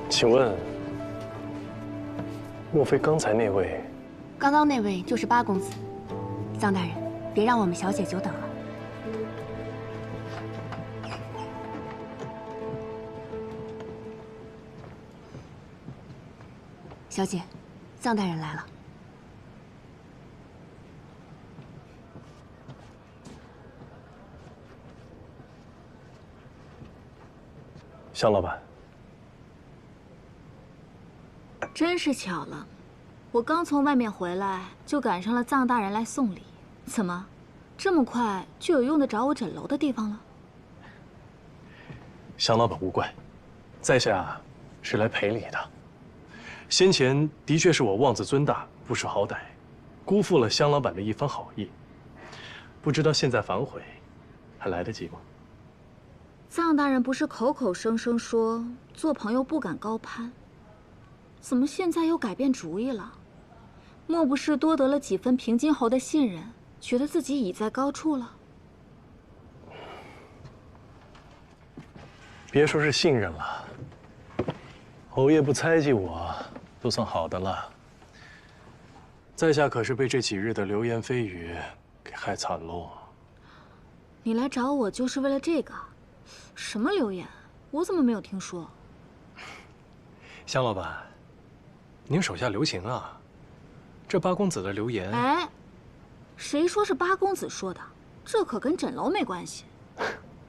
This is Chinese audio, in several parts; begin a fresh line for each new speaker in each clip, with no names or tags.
请问，莫非刚才那位？
刚刚那位就是八公子。臧大人，别让我们小姐久等了。小姐，臧大人来了。
向老板，
真是巧了，我刚从外面回来，就赶上了臧大人来送礼。怎么，这么快就有用得着我枕楼的地方了？
向老板勿怪，在下是来赔礼的。先前的确是我妄自尊大，不识好歹，辜负了向老板的一番好意。不知道现在反悔，还来得及吗？
臧大人不是口口声声说做朋友不敢高攀，怎么现在又改变主意了？莫不是多得了几分平津侯的信任，觉得自己倚在高处了？
别说是信任了，侯爷不猜忌我，都算好的了。在下可是被这几日的流言蜚语给害惨喽。
你来找我就是为了这个？什么流言？我怎么没有听说？
向老板，您手下留情啊！这八公子的流言……
哎，谁说是八公子说的？这可跟枕楼没关系。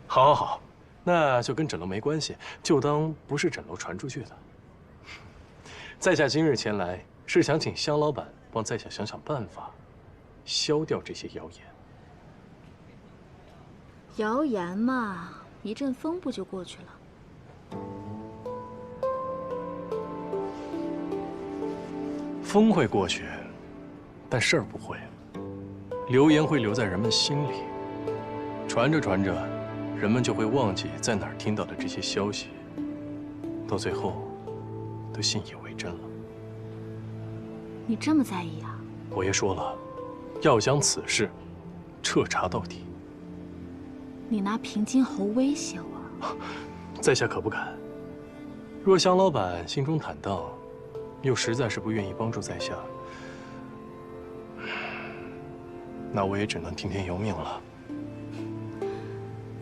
好，好，好，那就跟枕楼没关系，就当不是枕楼传出去的。在下今日前来，是想请向老板帮在下想想办法，消掉这些谣言。
谣言嘛，一阵风不就过去了？
风会过去，但事儿不会。流言会留在人们心里，传着传着，人们就会忘记在哪儿听到的这些消息，到最后，都信以为真了。
你这么在意啊？
我爷说了，要将此事彻查到底。
你拿平津侯威胁我？
在下可不敢。若向老板心中坦荡，又实在是不愿意帮助在下，那我也只能听天由命了。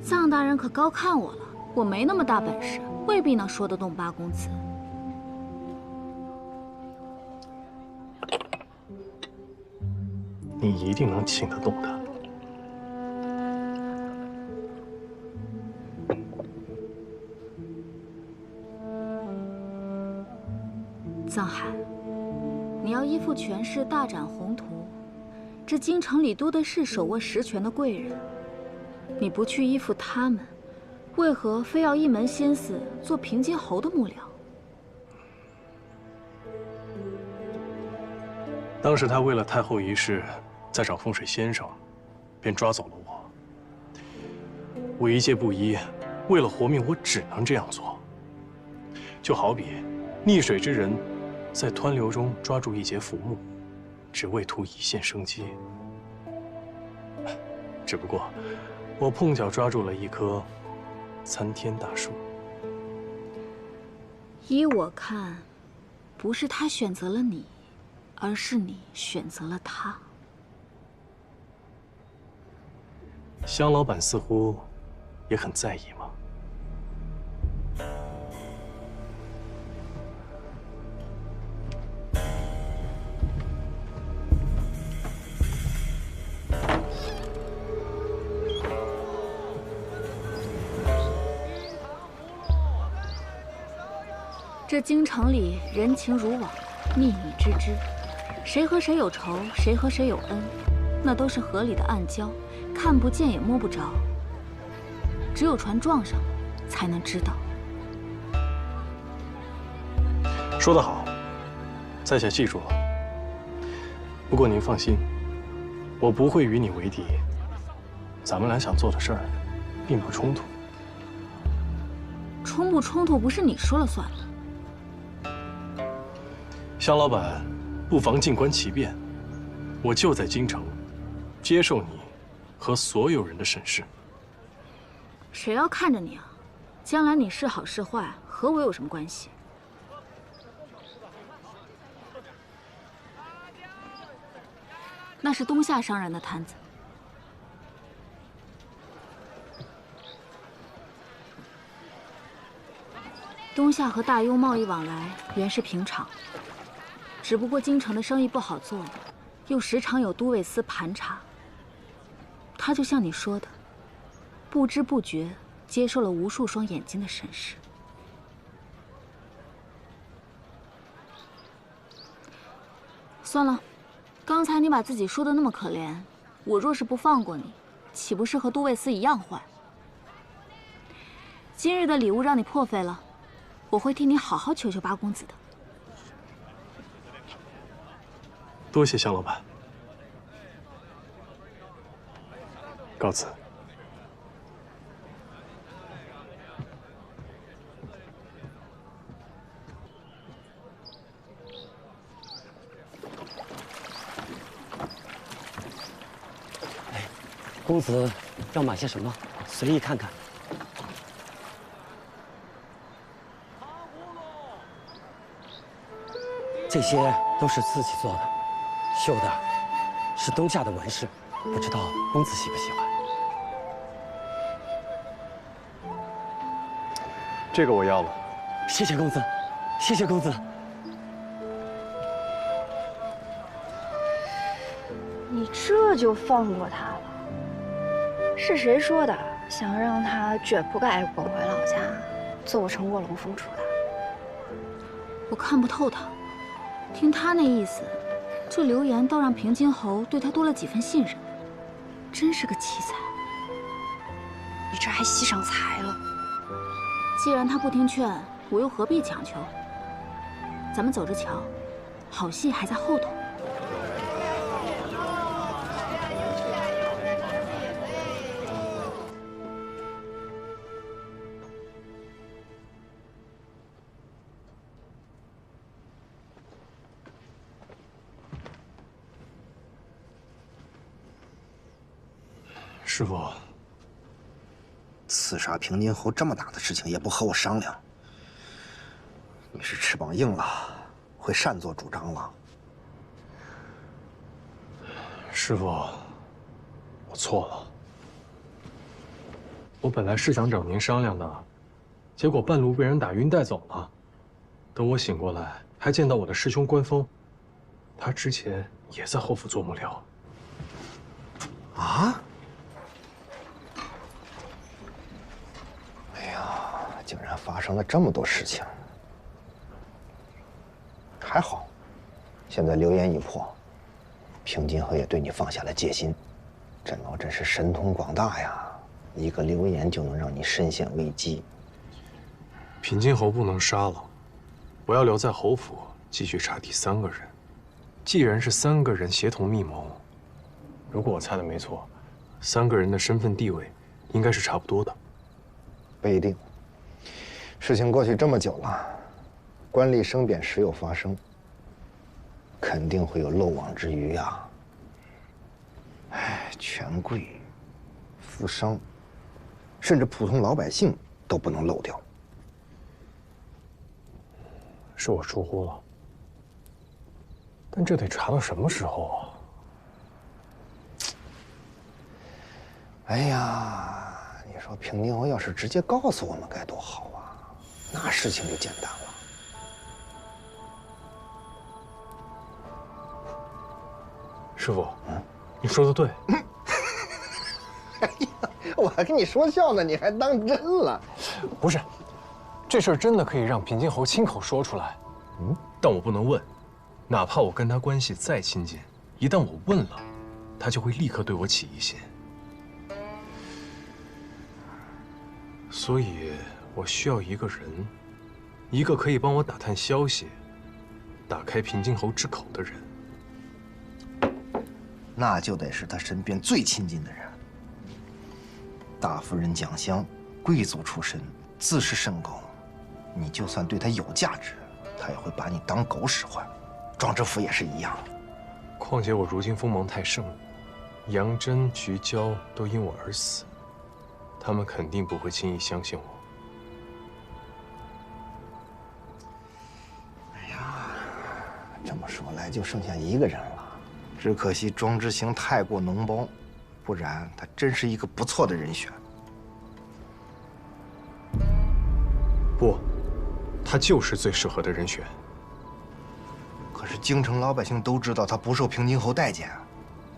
臧大人可高看我了，我没那么大本事，未必能说得动八公子。
你一定能请得动他。
臧海，你要依附权势，大展宏图。这京城里多的是手握实权的贵人，你不去依附他们，为何非要一门心思做平津侯的幕僚？
当时他为了太后一事，在找风水先生，便抓走了我。我一介布衣，为了活命，我只能这样做。就好比溺水之人，在湍流中抓住一节浮木，只为图一线生机。只不过，我碰巧抓住了一棵参天大树。
依我看，不是他选择了你，而是你选择了他。
香老板似乎也很在意吗？
这京城里人情如网，秘密之知，谁和谁有仇，谁和谁有恩，那都是河里的暗礁，看不见也摸不着。只有船撞上了，才能知道。
说得好，在下记住了。不过您放心，我不会与你为敌。咱们俩想做的事儿，并不冲突。
冲不冲突不是你说了算了。
香老板，不妨静观其变。我就在京城，接受你和所有人的审视。
谁要看着你啊？将来你是好是坏，和我有什么关系？那是东夏商人的摊子。东夏和大雍贸易往来原是平常，只不过京城的生意不好做，又时常有都尉司盘查。他就像你说的，不知不觉接受了无数双眼睛的审视。算了，刚才你把自己说的那么可怜，我若是不放过你，岂不是和都尉司一样坏？今日的礼物让你破费了。 我会替你好好求求八公子的。
多谢向老板，告辞。
公子要买些什么？随意看看。 这些都是自己做的，绣的是东夏的纹饰，不知道公子喜不喜欢？
这个我要了，
谢谢公子，谢谢公子。
你这就放过他了？是谁说的？想让他卷铺盖滚回老家，做成卧龙凤雏的？
我看不透他。 听他那意思，这流言倒让平津侯对他多了几分信任，真是个奇才。
你这还惜上财了？
既然他不听劝，我又何必强求？咱们走着瞧，好戏还在后头。
师傅，
刺杀平津侯这么大的事情也不和我商量，你是翅膀硬了，会擅作主张了。
师傅，我错了。我本来是想找您商量的，结果半路被人打晕带走了。等我醒过来，还见到我的师兄关峰，他之前也在后府做幕僚。
啊？ 竟然发生了这么多事情，还好，现在流言已破，平津侯也对你放下了戒心。甄老真是神通广大呀，一个流言就能让你身陷危机。
平津侯不能杀了，我要留在侯府继续查第三个人。既然是三个人协同密谋，如果我猜的没错，三个人的身份地位应该是差不多的。
不一定。 事情过去这么久了，官吏生贬时有发生，肯定会有漏网之鱼呀。哎，权贵、富商，甚至普通老百姓都不能漏掉。
是我疏忽了，但这得查到什么时候啊？
哎呀，你说平津侯要是直接告诉我们该多好啊！ 那事情就简单了。
师傅，你说的对。
哎呀，我还跟你说笑呢，你还当真了？
不是，这事儿真的可以让平津侯亲口说出来。但我不能问，哪怕我跟他关系再亲近，一旦我问了，他就会立刻对我起疑心。所以。 我需要一个人，一个可以帮我打探消息、打开平津侯之口的人。
那就得是他身边最亲近的人。大夫人蒋襄，贵族出身，自视甚高。你就算对他有价值，他也会把你当狗使唤。庄知府也是一样。
况且我如今锋芒太盛，杨真、菊娇都因我而死，他们肯定不会轻易相信我。
这么说来，就剩下一个人了，只可惜庄之行太过脓包，不然他真是一个不错的人选。
不，他就是最适合的人选。
可是京城老百姓都知道他不受平津侯待见，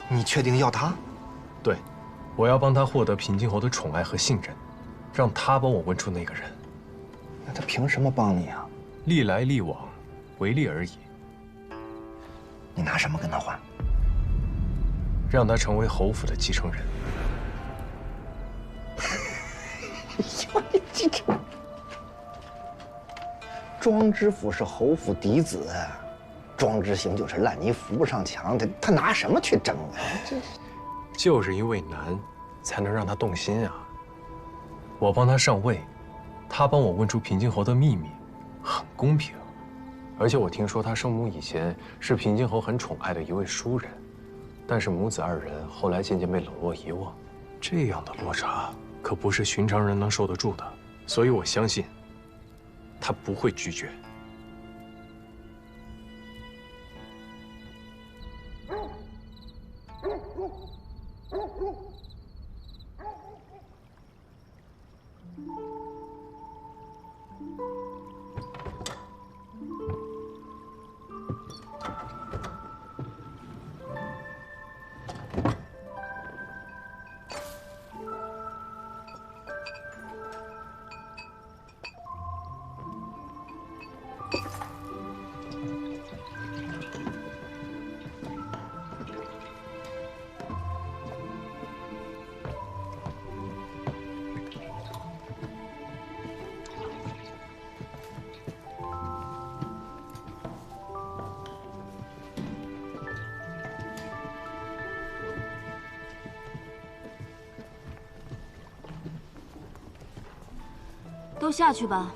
你确定要他？
对，我要帮他获得平津侯的宠爱和信任，让他帮我问出那个人。
那他凭什么帮你啊？
历来历往，为利而已。
你拿什么跟他换？
让他成为侯府的继承人。
庄知府是侯府嫡子，庄之行就是烂泥扶不上墙，他拿什么去争啊？
就是因为难，才能让他动心啊！我帮他上位，他帮我问出平津侯的秘密，很公平。而且我听说他生母以前是平津侯很宠爱的一位淑人，但是母子二人后来渐渐被冷落遗忘，这样的落差可不是寻常人能受得住的。所以我相信，他不会拒绝。
都下去吧。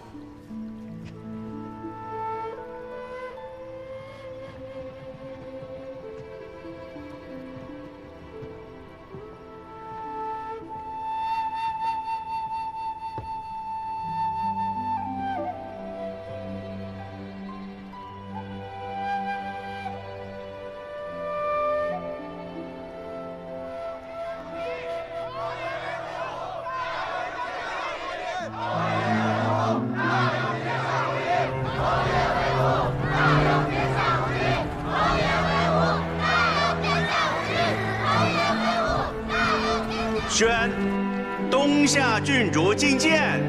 宣东夏郡主觐见。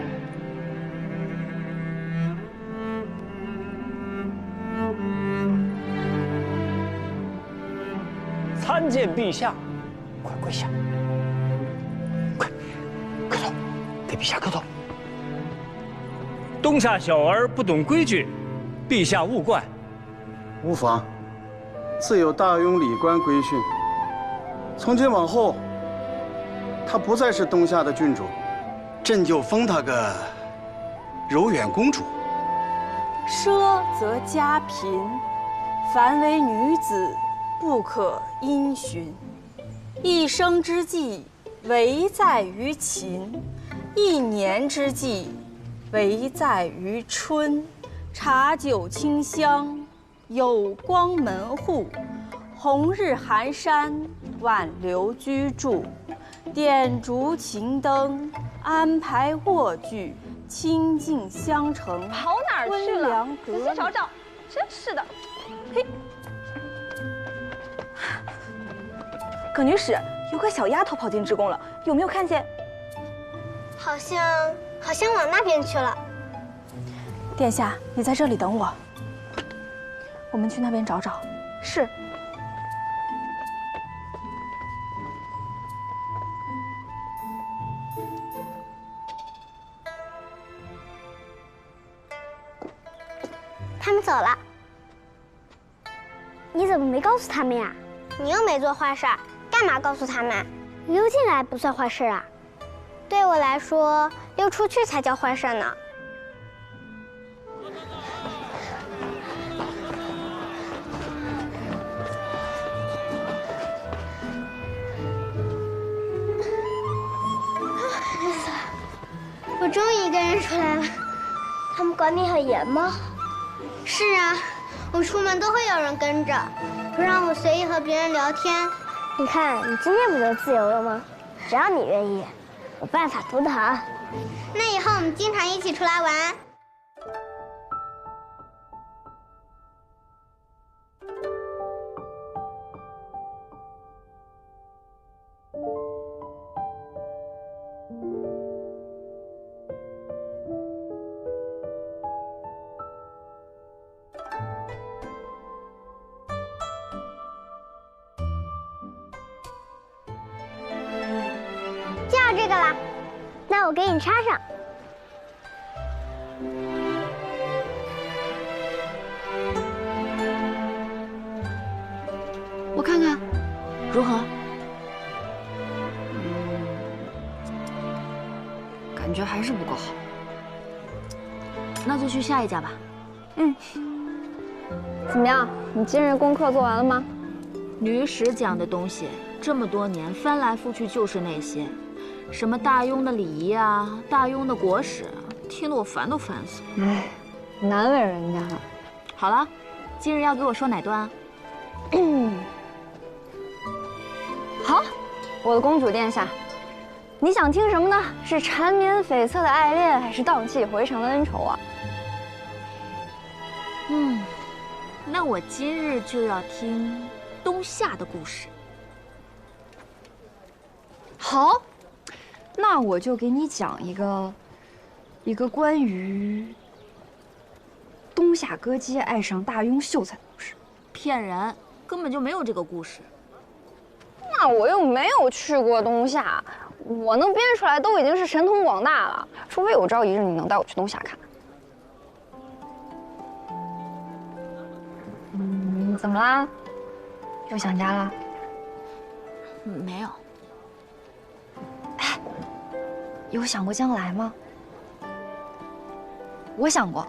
参见陛下，快跪下，快磕头，给陛下磕头。
东夏小儿不懂规矩，陛下勿怪。
无妨，自有大庸礼官规训。从今往后，她不再是东夏的郡主，朕就封她个柔远公主。
奢则家贫，凡为女子，不可因循。一生之计，唯在于勤；一年之计，唯在于春。茶酒清香，有光门户；红日寒山，挽留居住。点烛擎灯，安排卧具，清静相承。
跑哪儿去了？仔细找找，真是的。嘿，
葛女使，有个小丫头跑进职宫了，有没有看见？
好像往那边去了。
殿下，你在这里等我，我们去那边找找。是。
他们走了。你怎么没告诉他们呀？你又没做坏事，干嘛告诉他们？溜进来不算坏事啊。对我来说，溜出去才叫坏事呢。我终于一个人出来了。他们管你很严吗？是啊，我出门都会有人跟着。不让我随意和别人聊天。你看，你今天不就自由了吗？只要你愿意，有办法阻挡。那以后我们经常一起出来玩。就要这个了，那我给你插上。
我看看，如何？
感觉还是不够好。
那就去下一家吧。
怎么样？你今日功课做完了吗？
女史讲的东西，这么多年翻来覆去就是那些，什么大庸的礼仪啊，大庸的国史，听得我烦都烦死了。
哎，难为人家了。
好了，今日要给我说哪段啊？
好，我的公主殿下，你想听什么呢？是缠绵悱恻的爱恋，还是荡气回肠的恩仇啊？
那我今日就要听冬夏的故事。
好，那我就给你讲一个关于冬夏歌姬爱上大庸秀才的故事。
骗人，根本就没有这个故事。
那我又没有去过冬夏，我能编出来都已经是神通广大了。除非有朝一日你能带我去冬夏看。怎么啦？又想家了？
没有。
哎，有想过将来吗？我想过，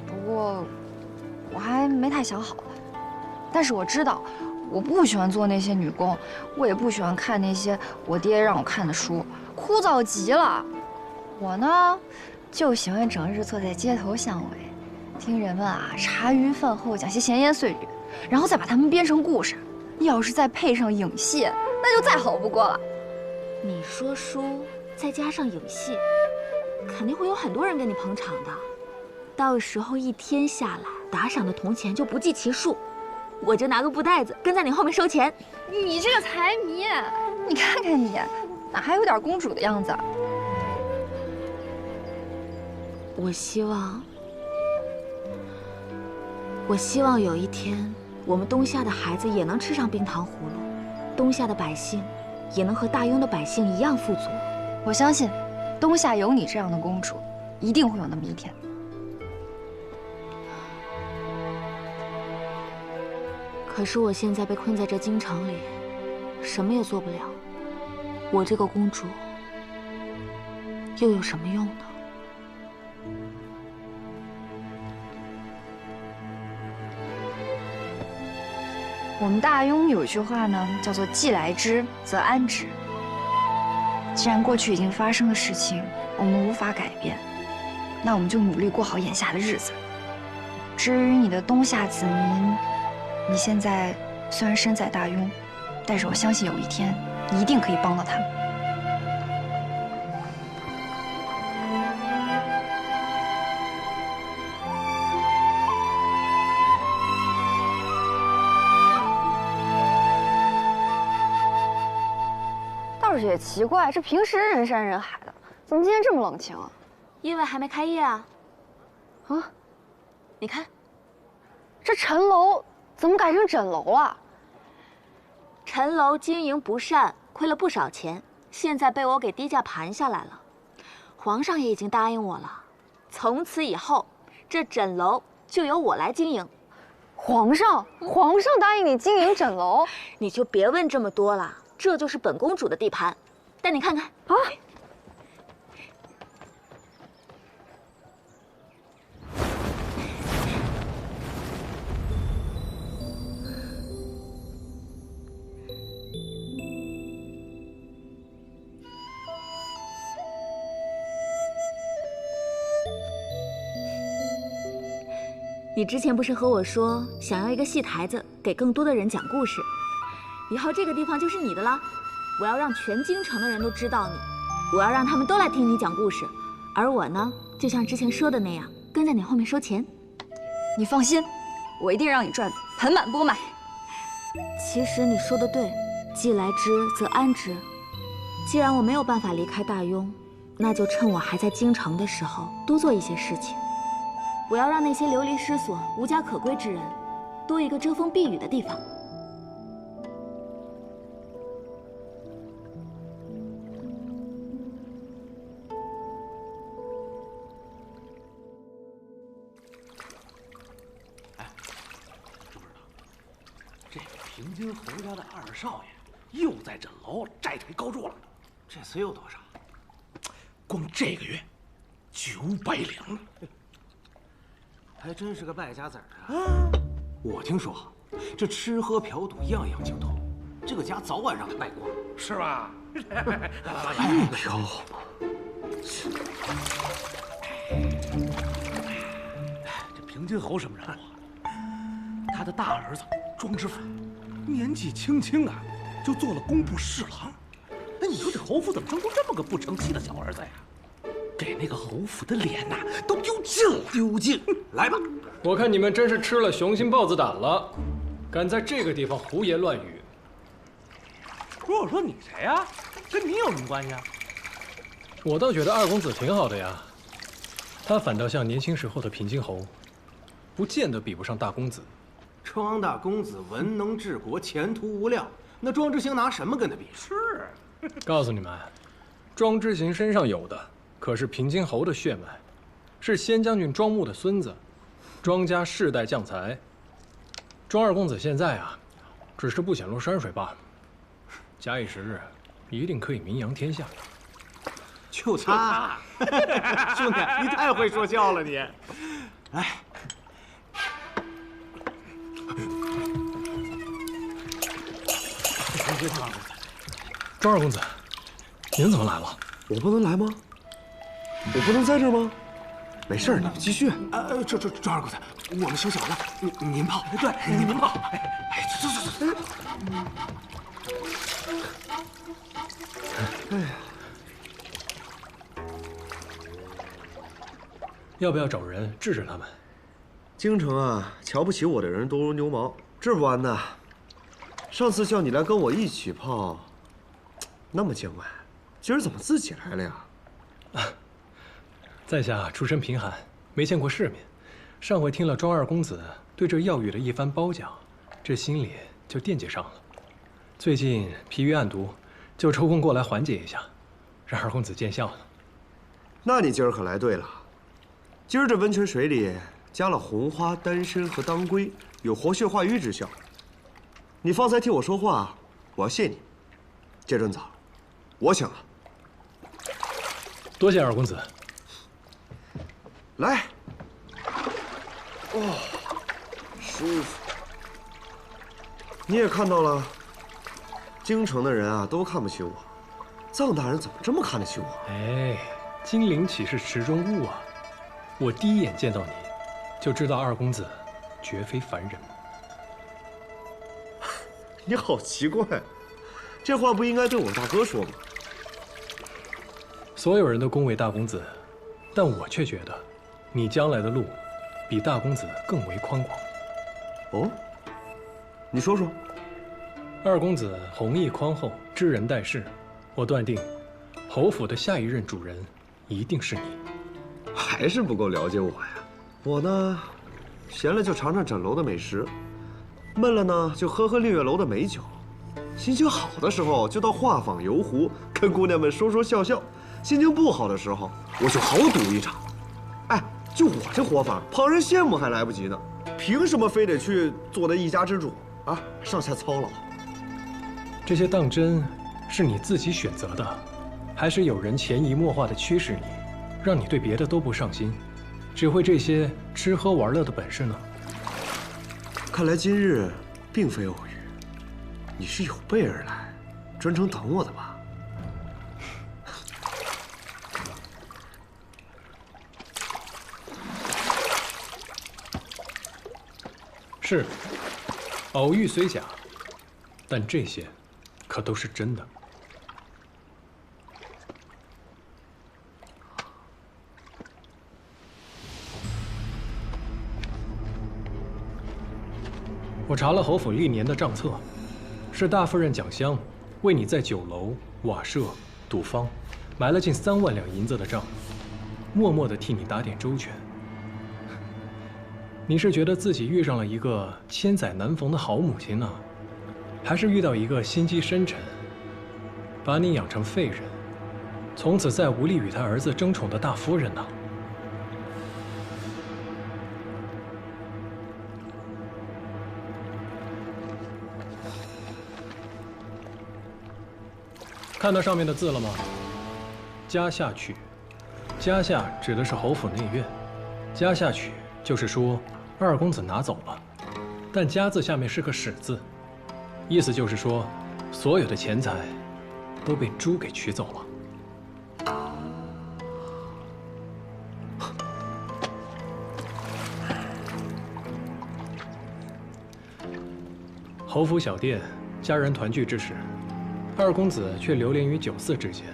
不过我还没太想好。但是我知道，我不喜欢做那些女工，我也不喜欢看那些我爹让我看的书，枯燥极了。我呢，就喜欢整日坐在街头巷尾，听人们茶余饭后讲些闲言碎语，然后再把它们编成故事。要是再配上影戏，那就再好不过了。
你说书再加上影戏，肯定会有很多人给你捧场的。到时候一天下来，打赏的铜钱就不计其数。我就拿个布袋子跟在你后面收钱。
你这个财迷，你看看你，哪还有点公主的样子？
我希望有一天，我们冬夏的孩子也能吃上冰糖葫芦，冬夏的百姓也能和大庸的百姓一样富足。
我相信，冬夏有你这样的公主，一定会有那么一天。
可是我现在被困在这京城里，什么也做不了。我这个公主又有什么用呢？
我们大庸有句话呢，叫做“既来之，则安之”。既然过去已经发生的事情我们无法改变，那我们就努力过好眼下的日子。至于你的冬夏子民，你现在虽然身在大庸，但是我相信有一天你一定可以帮到他们。倒是也奇怪，这平时人山人海的，怎么今天这么冷清啊？
因为还没开业啊。
啊，
你看，
这陈楼怎么改成枕楼了？
陈楼经营不善，亏了不少钱，现在被我给低价盘下来了。皇上也已经答应我了，从此以后，这枕楼就由我来经营。
皇上答应你经营枕楼，
你就别问这么多了。这就是本公主的地盘，带你看看啊！你之前不是和我说想要一个戏台子给更多的人讲故事。以后这个地方就是你的了。我要让全京城的人都知道你，我要让他们都来听你讲故事。而我呢，就像之前说的那样，跟在你后面收钱。
你放心，我一定让你赚得盆满钵满。
其实你说的对，既来之则安之。既然我没有办法离开大庸，那就趁我还在京城的时候多做一些事情。我要让那些流离失所、无家可归之人多一个遮风避雨的地方。
平津侯家的二少爷又在枕楼债台高筑了，这厮有多少？光这个月900两，还真是个败家子儿啊！我听说这吃喝嫖赌样样精通，这个家早晚让他败光，是吧？来，
飘吗？
这平津侯什么人物？他的大儿子庄知府。年纪轻轻啊，就做了工部侍郎。那你说这侯府怎么生出这么个不成器的小儿子呀？给那个侯府的脸呐，都丢尽了。丢尽！来吧，
我看你们真是吃了雄心豹子胆了，敢在这个地方胡言乱语。
不是我说你谁呀？跟你有什么关系啊？
我倒觉得二公子挺好的呀，他反倒像年轻时候的平津侯，不见得比不上大公子。
庄大公子文能治国，前途无量。那庄之行拿什么跟他比？是，
告诉你们，庄之行身上有的可是平津侯的血脉，是先将军庄牧的孙子，庄家世代将才。庄二公子现在啊，只是不显露山水罢了。假以时日，一定可以名扬天下。
就他，兄弟，你太会说笑了你。来。
庄二公子，您怎么来了？
我不能来吗？我不能在这儿吗？没事，你们继续。
庄二公子，我们休息完了，您泡。对，您泡。走。
哎呀，
要不要找人治治他们？
京城啊，瞧不起我的人多如牛毛，治不完的。上次叫你来跟我一起泡，那么精外，今儿怎么自己来了呀？
在下出身贫寒，没见过世面。上回听了庄二公子对这药雨的一番褒奖，这心里就惦记上了。最近疲于案牍，就抽空过来缓解一下，让二公子见笑了。
那你今儿可来对了，今儿这温泉水里加了红花、丹参和当归，有活血化瘀之效。你方才替我说话，我要谢你。这顿早，我请了。
多谢二公子。
来。哦，舒服。你也看到了，京城的人啊都看不起我，臧大人怎么这么看得起我？
哎，金陵岂是池中物啊！我第一眼见到你，就知道二公子绝非凡人。
你好奇怪，这话不应该对我大哥说吗？
所有人都恭维大公子，但我却觉得，你将来的路，比大公子更为宽广。
哦，你说说。
二公子弘毅宽厚，知人待事，我断定，侯府的下一任主人一定是你。
还是不够了解我呀。我呢，闲了就尝尝枕楼的美食。闷了呢，就喝喝丽月楼的美酒；心情好的时候，就到画舫游湖，跟姑娘们说说笑笑；心情不好的时候，我就豪赌一场。哎，就我这活法，旁人羡慕还来不及呢，凭什么非得去做那一家之主啊？上下操劳。
这些当真是你自己选择的，还是有人潜移默化地驱使你，让你对别的都不上心，只会这些吃喝玩乐的本事呢？
看来今日并非偶遇，你是有备而来，专程等我的吧？
是。偶遇虽假，但这些可都是真的。我查了侯府历年的账册，是大夫人蒋香为你在酒楼、瓦舍、赌坊埋了近3万两银子的账，默默地替你打点周全。你是觉得自己遇上了一个千载难逢的好母亲呢，还是遇到一个心机深沉，把你养成废人，从此再无力与他儿子争宠的大夫人呢？看到上面的字了吗？家下曲，家下指的是侯府内院，家下曲就是说二公子拿走了，但家字下面是个史字，意思就是说所有的钱财都被猪给取走了。侯府小店，家人团聚之时，二公子却流连于酒肆之间，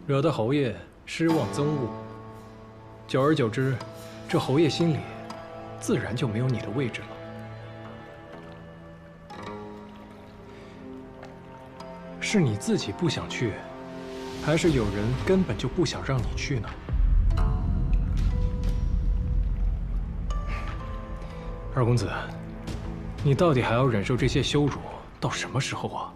惹得侯爷失望憎恶。久而久之，这侯爷心里自然就没有你的位置了。是你自己不想去，还是有人根本就不想让你去呢？二公子，你到底还要忍受这些羞辱到什么时候啊？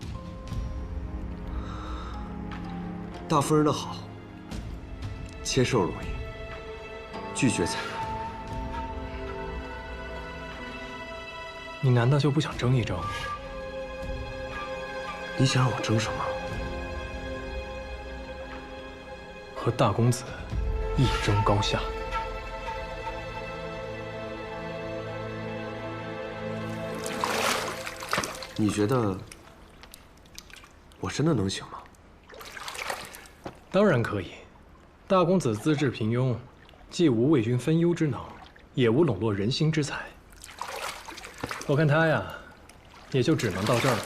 大夫人的好，接受容易，拒绝才难。
你难道就不想争一争？
你想让我争什么？
和大公子一争高下。
你觉得我真的能行吗？
当然可以。大公子资质平庸，既无为君分忧之能，也无笼络人心之才。我看他呀，也就只能到这儿了。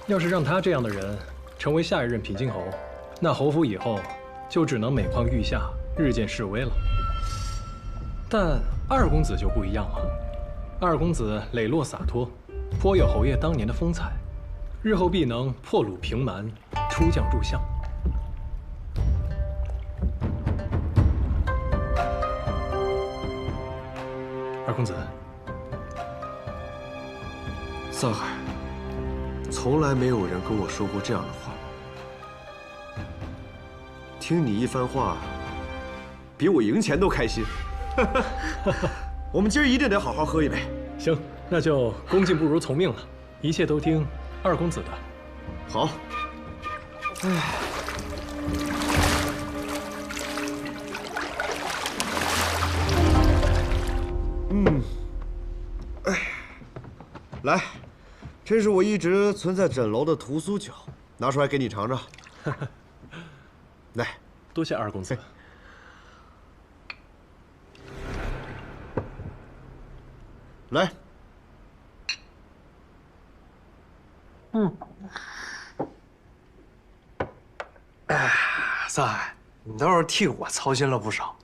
要是让他这样的人成为下一任平津侯，那侯府以后就只能每况愈下，日渐式微了。但二公子就不一样了，二公子磊落洒脱，颇有侯爷当年的风采，日后必能破虏平蛮，出将入相。二公子，
桑海，从来没有人跟我说过这样的话。听你一番话，比我赢钱都开心。我们今儿一定得好好喝一杯。
行，那就恭敬不如从命了，一切都听二公子的。
好。哎。哎，来，这是我一直存在枕楼的屠苏酒，拿出来给你尝尝。来，
多谢二公子。
来。
哎，桑海，你倒是替我操心了不少，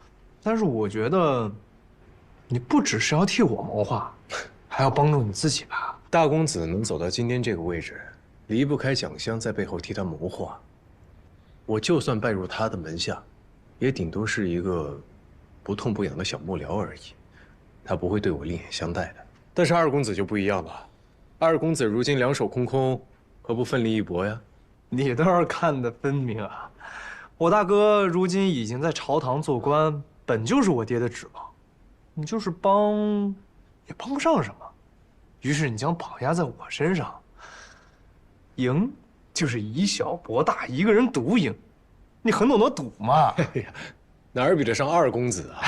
但是我觉得，你不只是要替我谋划，还要帮助你自己吧。
大公子能走到今天这个位置，离不开蒋香在背后替他谋划。我就算拜入他的门下，也顶多是一个不痛不痒的小幕僚而已，他不会对我另眼相待的。但是二公子就不一样了，二公子如今两手空空，何不奋力一搏呀？
你倒是看得分明啊！我大哥如今已经在朝堂做官，本就是我爹的指望，你就是帮，也帮不上什么。于是你将宝压在我身上，赢就是以小博大，一个人独赢。你很懂得赌嘛？
哎呀，哪儿比得上二公子啊！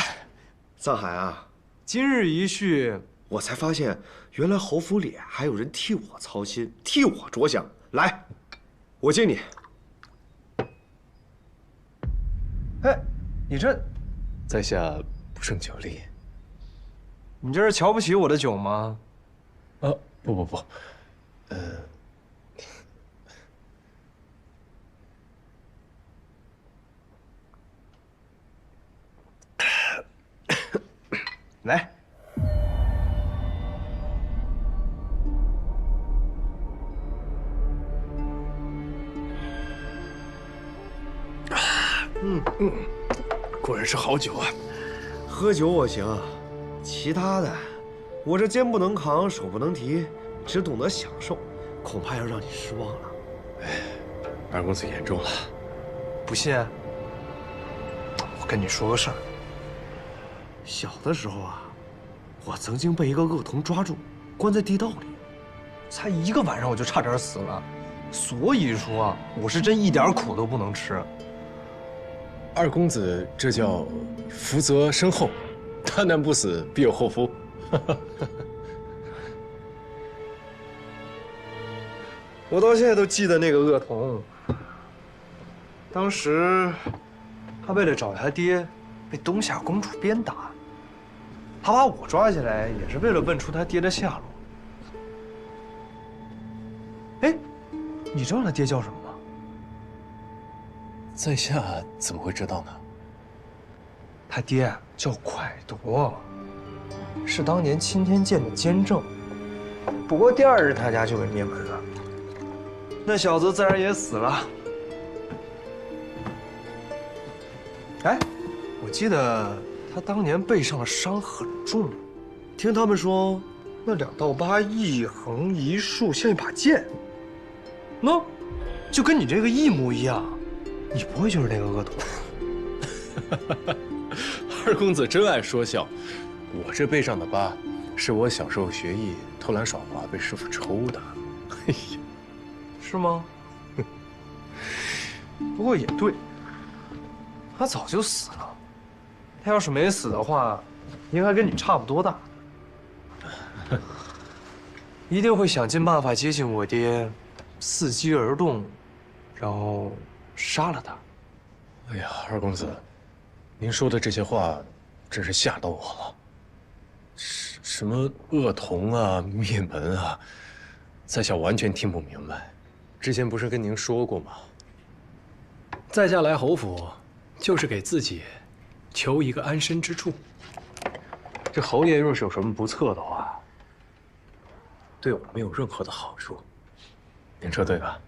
桑海啊，
今日一叙，
我才发现原来侯府里还有人替我操心，替我着想。来，我敬你。
哎，你这，
在下不胜酒力。
你这是瞧不起我的酒吗？
不，
来。
果然是好酒啊！
喝酒我行，其他的，我这肩不能扛，手不能提，只懂得享受，恐怕要让你失望了。
二公子言重了。
不信？我跟你说个事儿。
小的时候啊，我曾经被一个恶童抓住，关在地道里，
才1个晚上我就差点死了，所以说啊，我是真一点苦都不能吃。
二公子这叫福泽深厚，大难不死必有后福。
我到现在都记得那个恶童，当时他为了找他爹，被东夏公主鞭打，他把我抓起来也是为了问出他爹的下落。哎，你知道他爹叫什么吗？
在下怎么会知道呢？
他爹叫蒯夺，是当年钦天监的监正。不过第2日他家就给灭门了，那小子自然也死了。哎，我记得他当年背上的伤很重，
听他们说，
那2道疤一横一竖，像一把剑。喏，就跟你这个一模一样。你不会就是那个恶童？
二公子真爱说笑，我这背上的疤，是我小时候学艺偷懒耍滑被师傅抽的。哎呀，
是吗？不过也对，他早就死了。他要是没死的话，应该跟你差不多大。一定会想尽办法接近我爹，伺机而动，然后杀了他。
哎呀，二公子，您说的这些话，真是吓到我了。什么恶童啊、灭门啊，在下完全听不明白。之前不是跟您说过吗？在下来侯府，就是给自己求一个安身之处。这侯爷若是有什么不测的话，对我没有任何的好处。您说对吧？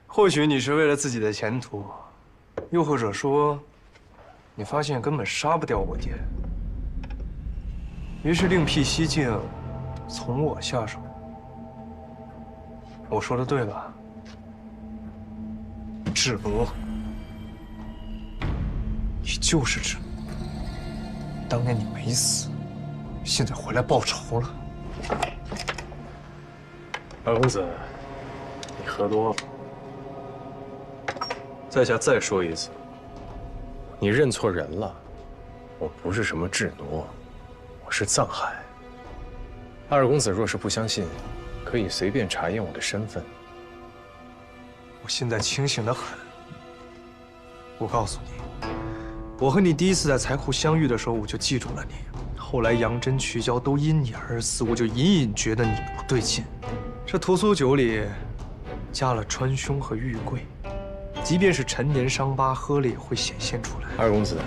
或许你是为了自己的前途，又或者说，你发现根本杀不掉我爹，于是另辟蹊径，从我下手。我说的对吧？智罗，你就是智罗。当年你没死，现在回来报仇了。
二公子，你喝多了。在下再说一次，你认错人了。我不是什么智挪，我是藏海。二公子若是不相信，可以随便查验我的身份。
我现在清醒得很。我告诉你，我和你第一次在财库相遇的时候，我就记住了你。后来杨真、瞿娇都因你而死，我就隐隐觉得你不对劲。这屠苏酒里加了川芎和玉桂，即便是陈年伤疤，喝了也会显现出来。
二公子，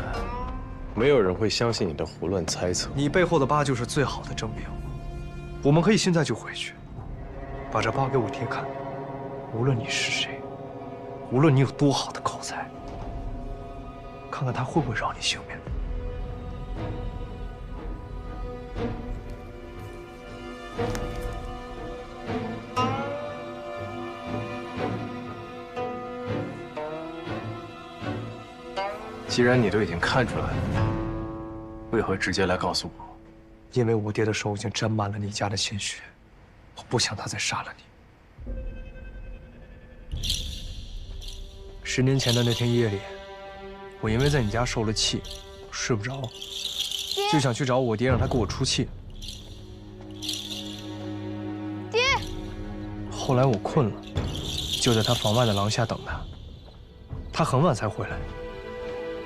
没有人会相信你的胡乱猜测。
你背后的疤就是最好的证明。我们可以现在就回去，把这疤给我爹看。无论你是谁，无论你有多好的口才，看看他会不会饶你性命。
既然你都已经看出来了，为何直接来告诉我？
因为我爹的手已经沾满了你家的鲜血，我不想他再杀了你。10年前的那天夜里，我因为在你家受了气，睡不着，就想去找我爹，让他给我出气。
爹。
后来我困了，就在他房外的廊下等他。他很晚才回来，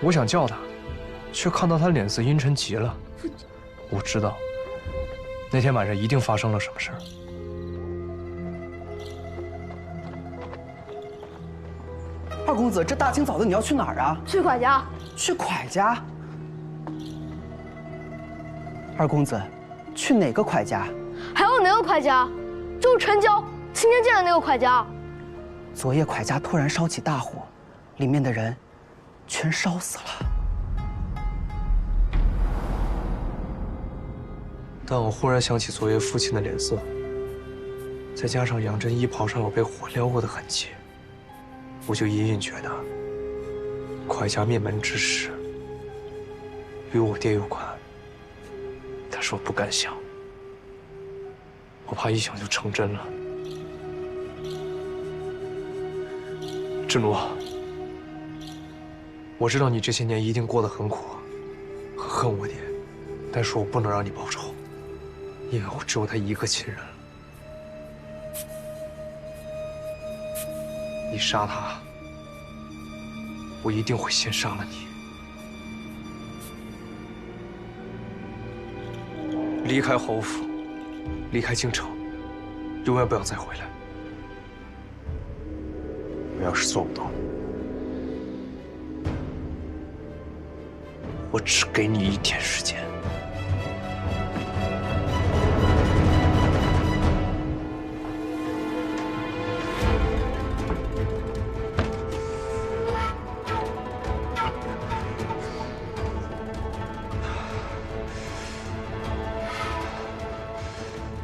我想叫他，却看到他脸色阴沉极了。我知道，那天晚上一定发生了什么事儿。
二公子，这大清早的你要去哪儿啊？
去蒯家。
去蒯家？二公子，去哪个蒯家？
还有哪个蒯家？就是陈娇亲天见的那个蒯家。
昨夜蒯家突然烧起大火，里面的人全烧死了。
但我忽然想起昨夜父亲的脸色，再加上杨真衣袍上有被火燎过的痕迹，我就隐隐觉得，蒯家灭门之事与我爹有关。但是我不敢想，我怕一想就成真了。志奴，我知道你这些年一定过得很苦，很恨我爹，但是我不能让你报仇，因为我只有他一个亲人了。你杀他，我一定会先杀了你。离开侯府，离开京城，永远不要再回来。我要是做不到，我只给你1天时间。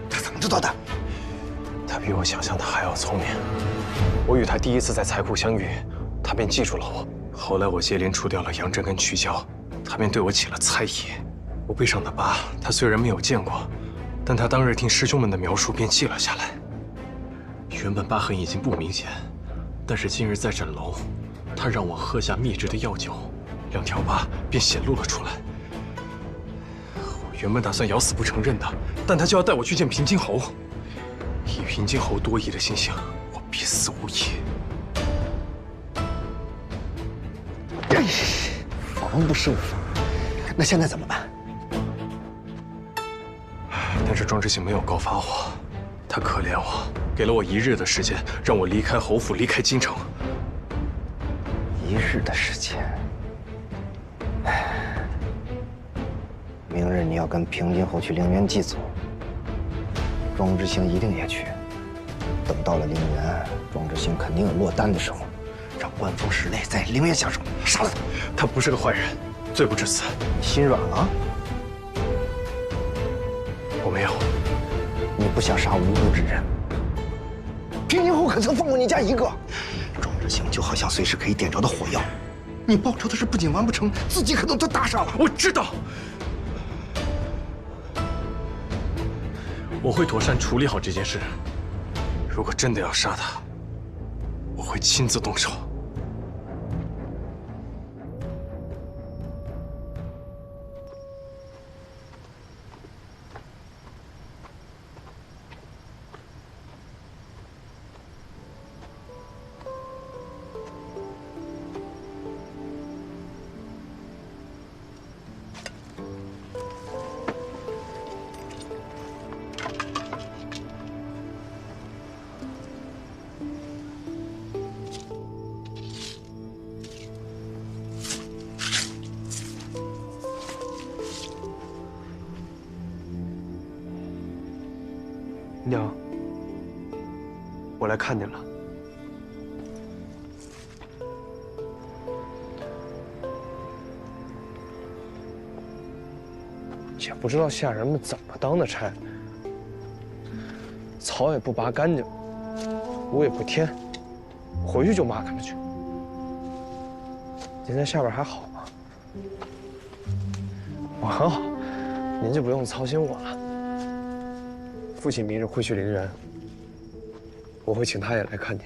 他怎么知道的？
他比我想象的还要聪明。我与他第一次在财库相遇，他便记住了我。后来我接连除掉了杨真跟曲娇，他便对我起了猜疑。我背上的疤，他虽然没有见过，但他当日听师兄们的描述便记了下来。原本疤痕已经不明显，但是今日在诊楼，他让我喝下秘制的药酒，2条疤便显露了出来。我原本打算咬死不承认的，但他就要带我去见平津侯。以平津侯多疑的心性，我必死无疑。
防不胜防。那现在怎么办？
但是庄之行没有告发我，他可怜我，给了我1日的时间，让我离开侯府，离开京城。
1日的时间。明日你要跟平津侯去陵园祭祖，庄之行一定也去。等到了陵园，庄之行肯定有落单的时候，让官风室内在陵园下手，杀了他。
他不是个坏人，罪不至死。
你心软了？
我没有。
你不想杀无辜之人？平津侯可曾放过你家一个？庄之行就好像随时可以点着的火药，你报仇的事不仅完不成，自己可能都搭上了。
我知道。我会妥善处理好这件事。如果真的要杀他，我会亲自动手。
娘，我来看您了。也不知道下人们怎么当的差，草也不拔干净，土也不填，回去就骂他们去。您在下边还好吗？我很好，您就不用操心我了。父亲明日会去陵园，我会请他也来看您。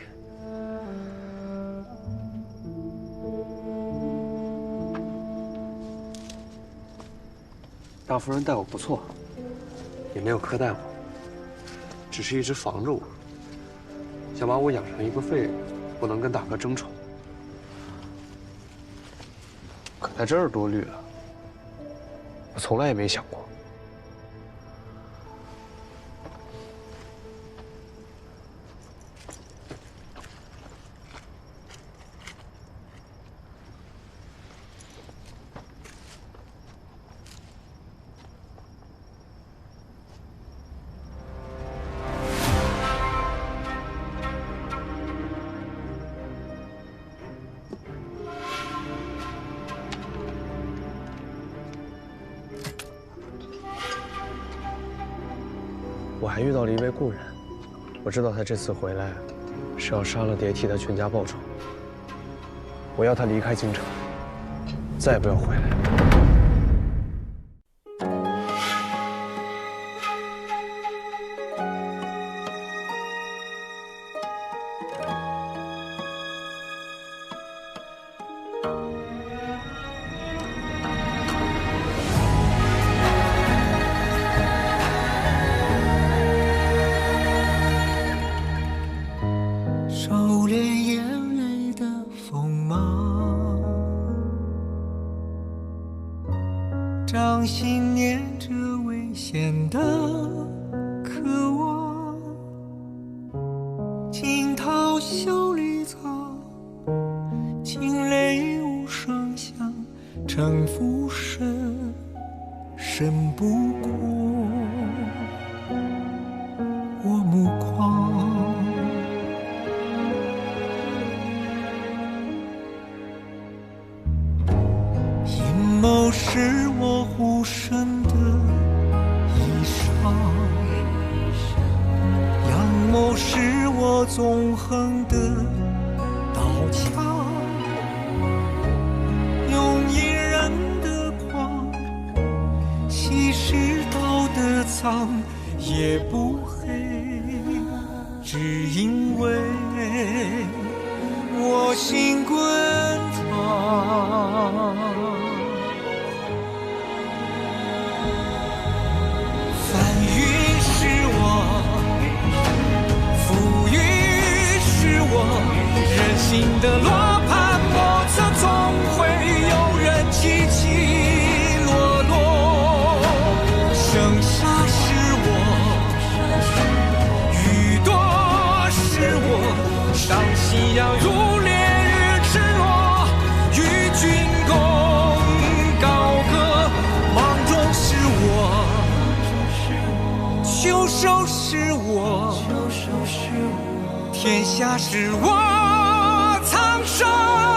大夫人待我不错，也没有苛待我，只是一直防着我，想把我养成一个废人，不能跟大哥争宠。可在这儿多虑了，我从来也没想过。我还遇到了一位故人，我知道他这次回来是要杀了蝶替他全家报仇。我要他离开京城，再也不要回来。
掌心念着危险的渴望，惊涛笑里藏，惊雷无声响，城府深，深不过我目光。阴谋是我护身的衣裳，阳谋是我纵横的刀枪，用隐忍的狂，稀释道德藏，也不黑，只因为我心滚烫。人心的罗盘莫测，总会有人起起落落。盛夏是我，雨多是我，当夕阳如烈日赤裸，与君共高歌。芒种是我，秋收是我，天下是我。苍生。